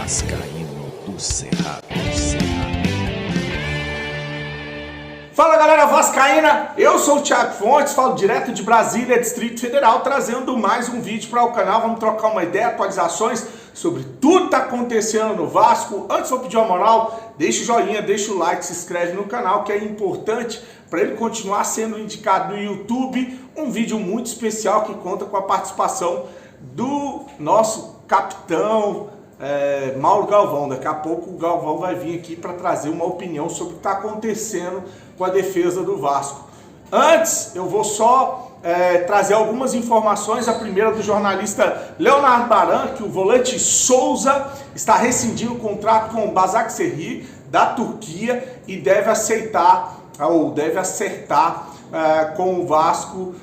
Vascaíno do Cerrado. Fala galera vascaína, eu sou o Thiago Fontes, falo direto de Brasília, Distrito Federal, trazendo mais um vídeo para o canal. Vamos trocar uma ideia, atualizações sobre tudo que está acontecendo no Vasco. Antes vou pedir uma moral, deixa o joinha, deixa o like, se inscreve no canal, que é importante para ele continuar sendo indicado no YouTube. Um vídeo muito especial que conta com a participação do nosso capitão Mauro Galvão. Daqui a pouco o Galvão vai vir aqui para trazer uma opinião sobre o que está acontecendo com a defesa do Vasco. Antes, eu vou só trazer algumas informações. A primeira do jornalista Leonardo Baran, que o volante Souza está rescindindo o contrato com o Başakşehir da Turquia e deve aceitar, ou deve acertar com o Vasco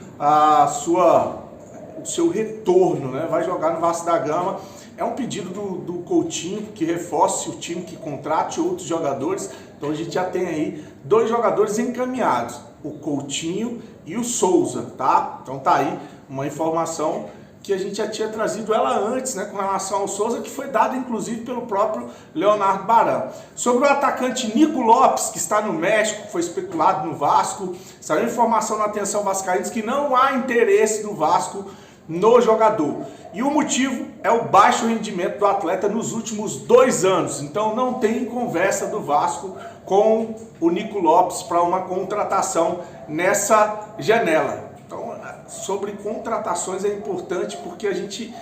o seu retorno, né? Vai jogar no Vasco da Gama. É um pedido do Coutinho que reforce o time, que contrate outros jogadores. Então a gente já tem aí dois jogadores encaminhados, o Coutinho e o Souza, tá? Então tá aí uma informação que a gente já tinha trazido ela antes, né, com relação ao Souza, que foi dada inclusive pelo próprio Leonardo Baran. Sobre o atacante Nico Lopes, que está no México, foi especulado no Vasco, saiu informação na Atenção Vascaínos que não há interesse do Vasco no jogador. E o motivo é o baixo rendimento do atleta nos últimos 2 anos. Então não tem conversa do Vasco com o Nico Lopes para uma contratação nessa janela. Então, sobre contratações é importante porque a gente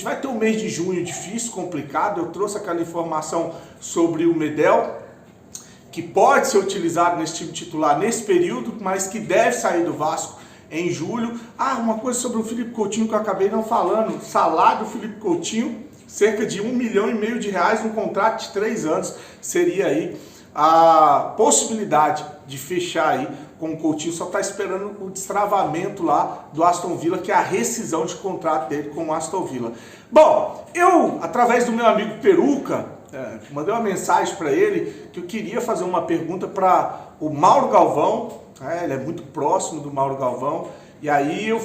vai ter um mês de junho difícil, complicado. Eu trouxe aquela informação sobre o Medel, que pode ser utilizado nesse time titular nesse período, mas que deve sair do Vasco em julho. Uma coisa sobre o Felipe Coutinho que eu acabei não falando. O salário do Felipe Coutinho, cerca de R$1,5 milhão um contrato de 3 anos. Seria aí a possibilidade de fechar aí com o Coutinho. Só está esperando o destravamento lá do Aston Villa, que é a rescisão de contrato dele com o Aston Villa. Bom, eu, através do meu amigo Peruca, mandei uma mensagem para ele que eu queria fazer uma pergunta para o Mauro Galvão. Ele é muito próximo do Mauro Galvão. E aí eu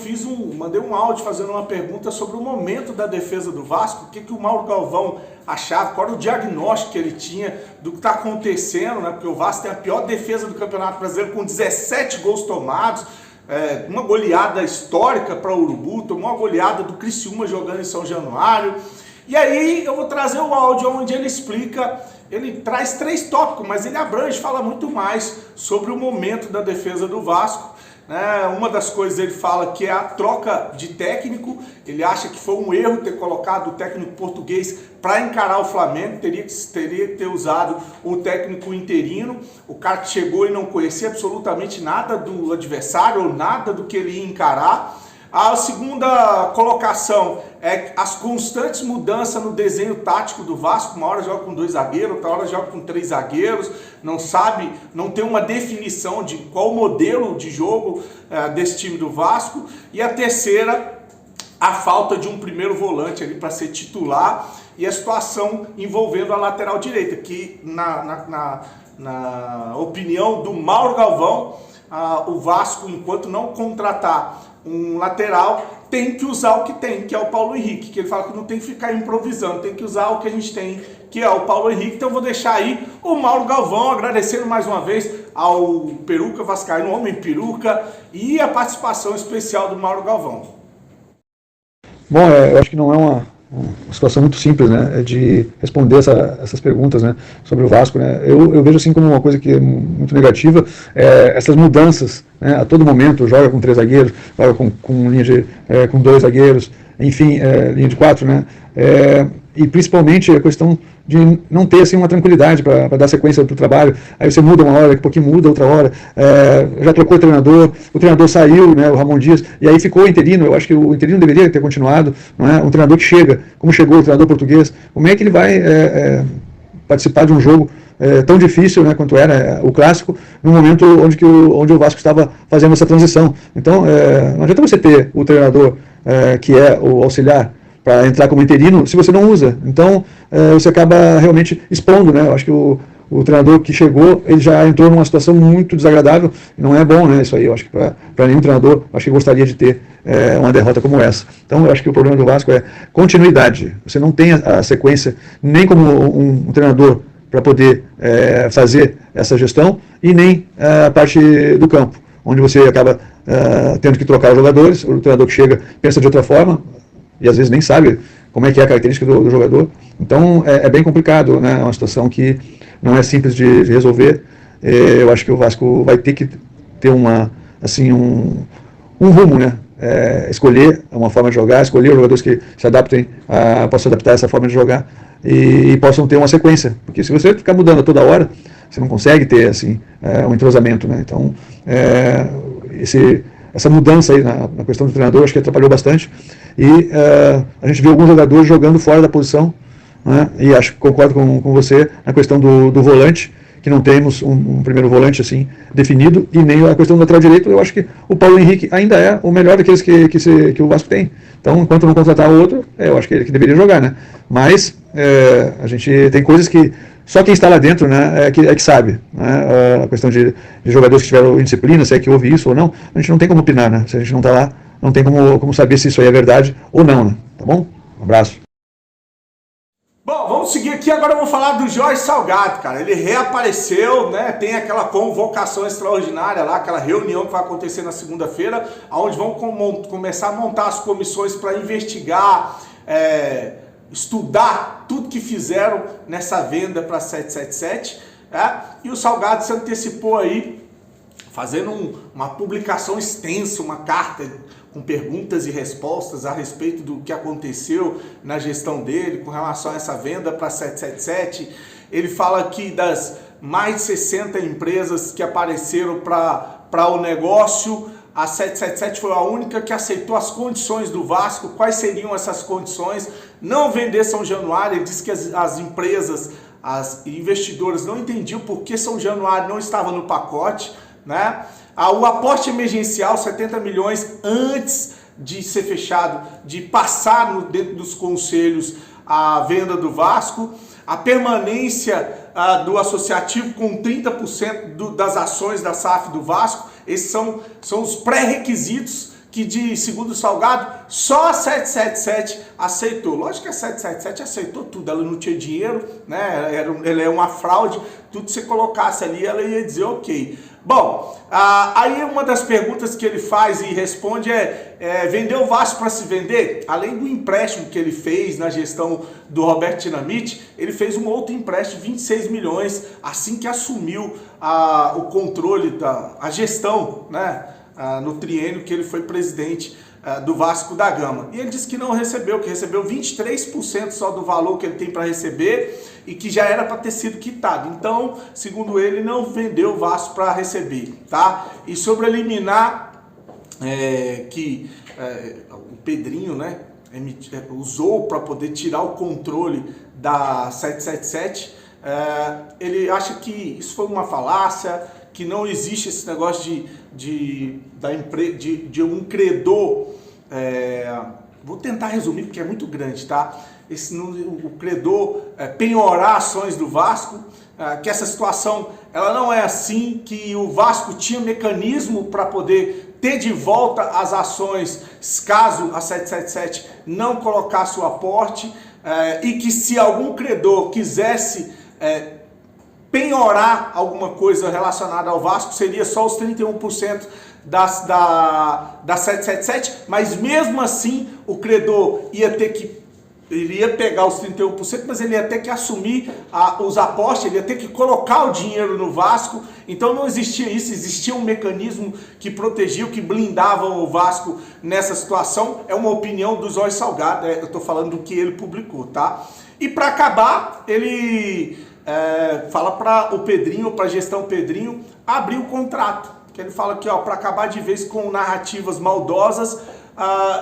mandei um áudio fazendo uma pergunta sobre o momento da defesa do Vasco, o que o Mauro Galvão achava, qual era o diagnóstico que ele tinha do que está acontecendo, né? Porque o Vasco tem a pior defesa do Campeonato Brasileiro, com 17 gols tomados, uma goleada histórica para o Urubu, tomou uma goleada do Criciúma jogando em São Januário. E aí eu vou trazer o áudio onde ele explica, ele traz 3 tópicos, mas ele abrange, fala muito mais sobre o momento da defesa do Vasco. Uma das coisas ele fala que é a troca de técnico. Ele acha que foi um erro ter colocado o técnico português para encarar o Flamengo, teria que ter usado o técnico interino, o cara que chegou e não conhecia absolutamente nada do adversário ou nada do que ele ia encarar. A segunda colocação é as constantes mudanças no desenho tático do Vasco. Uma hora joga com 2 zagueiros, outra hora joga com 3 zagueiros, não tem uma definição de qual modelo de jogo desse time do Vasco. E a terceira, a falta de um primeiro volante ali para ser titular, e a situação envolvendo a lateral direita, que na opinião do Mauro Galvão, o Vasco, enquanto não contratar um lateral, tem que usar o que tem, que é o Paulo Henrique, que ele fala que não tem que ficar improvisando, tem que usar o que a gente tem, que é o Paulo Henrique. Então eu vou deixar aí o Mauro Galvão, agradecendo mais uma vez ao Peruca Vascaíno, Homem Peruca, e a participação especial do Mauro Galvão. Bom, eu acho que não é uma situação muito simples, né, de responder essas perguntas, né, sobre o Vasco, né. Eu vejo assim como uma coisa que é muito negativa, essas mudanças, né, a todo momento, joga com 3 zagueiros, joga com 2 zagueiros, enfim, linha de 4, né, e principalmente a questão de não ter assim uma tranquilidade para dar sequência para o trabalho. Aí você muda uma hora, daqui a pouquinho muda outra hora, já trocou o treinador saiu, né, o Ramon Dias, e aí ficou o interino. Eu acho que o interino deveria ter continuado, não é? Um treinador que chega, como chegou o treinador português, como é que ele vai participar de um jogo tão difícil, né, quanto era o clássico, no momento onde o Vasco estava fazendo essa transição. Então, não adianta você ter o treinador que é o auxiliar para entrar como interino, se você não usa. Então, você acaba realmente expondo, né? Eu acho que o treinador que chegou, ele já entrou numa situação muito desagradável, não é bom, né? Isso aí, eu acho que para nenhum treinador, acho que gostaria de ter uma derrota como essa. Então eu acho que o problema do Vasco é continuidade. Você não tem a sequência nem como um treinador para poder fazer essa gestão e nem a parte do campo, onde você acaba tendo que trocar os jogadores, o treinador que chega pensa de outra forma e às vezes nem sabe como é que é a característica do jogador. Então é bem complicado, né? É uma situação que não é simples de resolver. Eu acho que o Vasco vai ter que ter um rumo, né? Escolher uma forma de jogar, escolher os jogadores que se adaptem, possam adaptar a essa forma de jogar e possam ter uma sequência, porque se você ficar mudando toda hora, você não consegue ter assim um entrosamento, né? Então essa mudança aí na questão do treinador acho que atrapalhou bastante e a gente viu alguns jogadores jogando fora da posição, né? E acho que concordo com você na questão do volante, que não temos um primeiro volante assim definido, e nem a questão do lateral direito. Eu acho que o Paulo Henrique ainda é o melhor daqueles que o Vasco tem. Então, enquanto não contratar outro, eu acho que ele que deveria jogar, né? Mas a gente tem coisas que só quem está lá dentro, né, é que sabe, né? A questão de jogadores que tiveram indisciplina, se é que houve isso ou não, a gente não tem como opinar, né? Se a gente não está lá, não tem como saber se isso aí é verdade ou não, né? Tá bom? Um abraço. Bom, vamos seguir aqui, agora eu vou falar do Jorge Salgado, cara. Ele reapareceu, né? Tem aquela convocação extraordinária lá, aquela reunião que vai acontecer na segunda-feira, onde vão começar a montar as comissões para investigar, estudar tudo que fizeram nessa venda para 777, né? E o Salgado se antecipou aí, fazendo uma publicação extensa, uma carta com perguntas e respostas a respeito do que aconteceu na gestão dele com relação a essa venda para 777. Ele fala aqui das mais de 60 empresas que apareceram para o negócio. A 777 foi a única que aceitou as condições do Vasco. Quais seriam essas condições? Não vender São Januário. Ele disse que as empresas, as investidoras não entendiam por que São Januário não estava no pacote, né? O aporte emergencial, 70 milhões antes de ser fechado, de passar dentro dos conselhos a venda do Vasco, a permanência do associativo com 30% das ações da SAF do Vasco. Esses são os pré-requisitos que, segundo o Salgado, só a 777 aceitou. Lógico que a 777 aceitou tudo, ela não tinha dinheiro, né? Ela é uma fraude, tudo que você colocasse ali, ela ia dizer ok. Bom, aí uma das perguntas que ele faz e responde vender o Vasco para se vender? Além do empréstimo que ele fez na gestão do Roberto Dinamite, ele fez um outro empréstimo de 26 milhões assim que assumiu o controle a gestão, né, no triênio que ele foi presidente do Vasco da Gama. E ele disse que não recebeu, que recebeu 23% só do valor que ele tem para receber e que já era para ter sido quitado. Então, segundo ele, não vendeu o Vasco para receber, tá? E sobre a liminar o Pedrinho, né, usou para poder tirar o controle da 777, ele acha que isso foi uma falácia, que não existe esse negócio de um credor. Vou tentar resumir porque é muito grande, tá? O credor penhorar ações do Vasco, que essa situação ela não é assim, que o Vasco tinha mecanismo para poder ter de volta as ações caso a 777 não colocasse o aporte, e que se algum credor quisesse penhorar alguma coisa relacionada ao Vasco, seria só os 31% da 777, mas mesmo assim o credor ele ia pegar os 31%, mas ele ia ter que assumir os aportes, ele ia ter que colocar o dinheiro no Vasco. Então não existia isso, existia um mecanismo que protegia, que blindava o Vasco nessa situação. É uma opinião do Jorge Salgado, eu estou falando do que ele publicou, tá? E para acabar, ele fala para o Pedrinho, para a gestão Pedrinho, abrir o contrato. Que ele fala que, para acabar de vez com narrativas maldosas,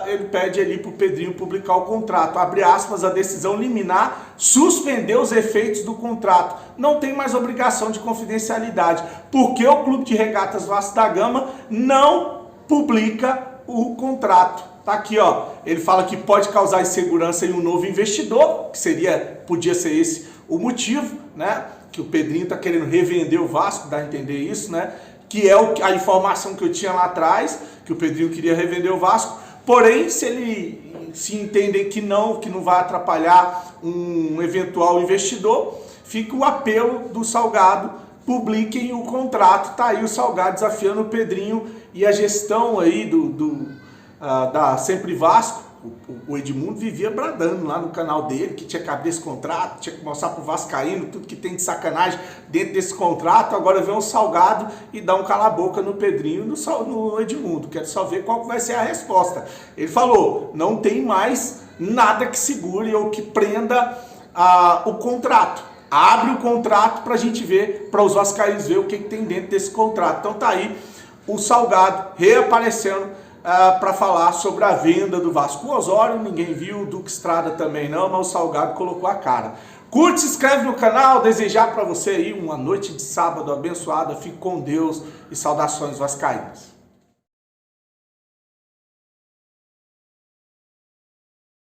ele pede ali para o Pedrinho publicar o contrato. Abre aspas, a decisão liminar suspendeu os efeitos do contrato. Não tem mais obrigação de confidencialidade, porque o Clube de Regatas Vasco da Gama não publica o contrato. Tá aqui, ó. Ele fala que pode causar insegurança em um novo investidor, que podia ser esse o motivo, né? Que o Pedrinho está querendo revender o Vasco, dá a entender isso, né? Que é a informação que eu tinha lá atrás, que o Pedrinho queria revender o Vasco, Porém, se ele se entender que não vai atrapalhar um eventual investidor, fica o apelo do Salgado: publiquem o contrato. Tá aí o Salgado desafiando o Pedrinho e a gestão aí da Sempre Vasco. O Edmundo vivia bradando lá no canal dele que tinha que abrir esse contrato, tinha que mostrar pro vascaíno tudo que tem de sacanagem dentro desse contrato. Agora vem o Salgado e dá um cala-boca no Pedrinho e no Edmundo. Quero só ver qual vai ser a resposta. Ele falou: não tem mais nada que segure ou que prenda o contrato. Abre o contrato pra gente ver, para os vascaínos ver o que tem dentro desse contrato. Então tá aí o Salgado reaparecendo para falar sobre a venda do Vasco. O Osório ninguém viu, o Duque Estrada também não, mas o Salgado colocou a cara. Curte, se inscreve no canal, desejar para você aí uma noite de sábado abençoada. Fique com Deus e saudações vascaínas.